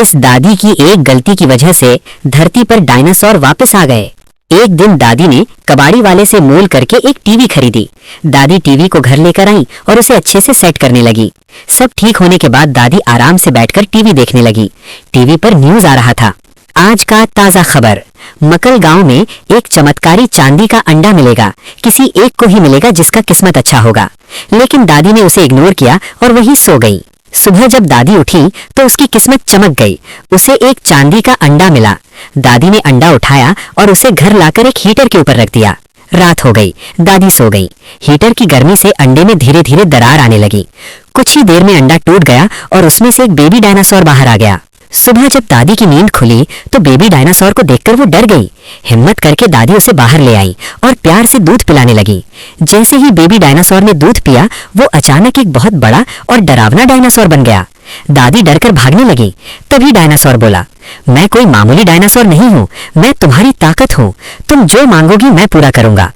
इस दादी की एक गलती की वजह से धरती पर डायनासोर वापस आ गए। एक दिन दादी ने कबाड़ी वाले से मोल करके एक टीवी खरीदी। दादी टीवी को घर लेकर आई और उसे अच्छे से सेट करने लगी। सब ठीक होने के बाद दादी आराम से बैठकर टीवी देखने लगी। टीवी पर न्यूज आ रहा था। आज का ताजा खबर, मकल गांव में एक चमत्कारी चांदी का अंडा मिलेगा। किसी एक को ही मिलेगा जिसका किस्मत अच्छा होगा। लेकिन दादी ने उसे इग्नोर किया और वहीं सो गई। सुबह जब दादी उठी तो उसकी किस्मत चमक गई। उसे एक चांदी का अंडा मिला। दादी ने अंडा उठाया और उसे घर लाकर एक हीटर के ऊपर रख दिया। रात हो गई, दादी सो गई। हीटर की गर्मी से अंडे में धीरे धीरे दरार आने लगी। कुछ ही देर में अंडा टूट गया और उसमें से एक बेबी डायनासोर बाहर आ गया। सुबह जब दादी की नींद खुली तो बेबी डायनासोर को देखकर वो डर गई। हिम्मत करके दादी उसे बाहर ले आई और प्यार से दूध पिलाने लगी। जैसे ही बेबी डायनासोर ने दूध पिया, वो अचानक एक बहुत बड़ा और डरावना डायनासोर बन गया। दादी डरकर भागने लगी। तभी डायनासोर बोला, मैं कोई मामूली डायनासोर नहीं हूँ, मैं तुम्हारी ताकत हूँ। तुम जो मांगोगी मैं पूरा करूंगा।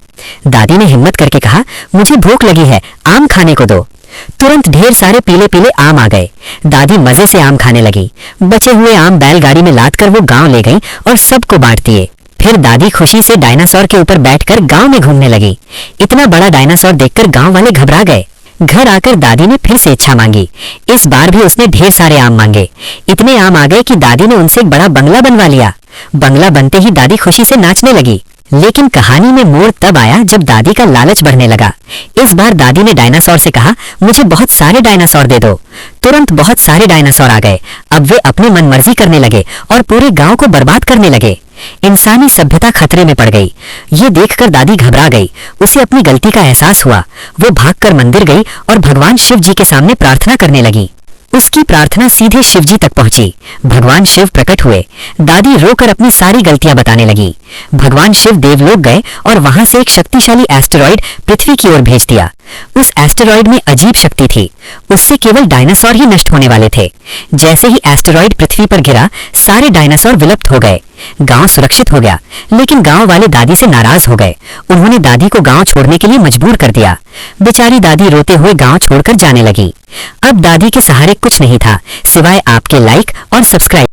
दादी ने हिम्मत करके कहा, मुझे भूख लगी है, आम खाने को दो। तुरंत ढेर सारे पीले पीले आम आ गए। दादी मजे से आम खाने लगी। बचे हुए आम बैलगाड़ी में लादकर वो गांव ले गई और सबको बांट दिए। फिर दादी खुशी से डायनासोर के ऊपर बैठकर गांव में घूमने लगी। इतना बड़ा डायनासोर देखकर गांव वाले घबरा गए। घर आकर दादी ने फिर से इच्छा मांगी। इस बार भी उसने ढेर सारे आम मांगे। इतने आम आ गए कि दादी ने उनसे एक बड़ा बंगला बनवा लिया। बंगला बनते ही दादी खुशी से नाचने लगी। लेकिन कहानी में मोड़ तब आया जब दादी का लालच बढ़ने लगा। इस बार दादी ने डायनासोर से कहा, मुझे बहुत सारे डायनासोर दे दो। तुरंत बहुत सारे डायनासोर आ गए। अब वे अपनी मनमर्जी करने लगे और पूरे गांव को बर्बाद करने लगे। इंसानी सभ्यता खतरे में पड़ गई। ये देखकर दादी घबरा गई। उसे अपनी गलती का एहसास हुआ। वो भागकर मंदिर गई और भगवान शिव जी के सामने प्रार्थना करने लगी। उसकी प्रार्थना सीधे शिव जी तक पहुंची। भगवान शिव प्रकट हुए। दादी रोकर अपनी सारी गलतियां बताने लगी। भगवान शिव देवलोक गए और वहां से एक शक्तिशाली एस्टेरॉइड पृथ्वी की ओर भेज दिया। उस एस्टेरॉइड में अजीब शक्ति थी। उससे केवल डायनासोर ही नष्ट होने वाले थे। जैसे ही एस्टेरॉइड पृथ्वी पर गिरा, सारे डायनासोर विलुप्त हो गए। गांव सुरक्षित हो गया। लेकिन गांव वाले दादी से नाराज हो गए। उन्होंने दादी को गांव छोड़ने के लिए मजबूर कर दिया। बेचारी दादी रोते हुए गांव छोड़कर जाने लगी। अब दादी के सहारे कुछ नहीं था सिवाय आपके लाइक और सब्सक्राइब।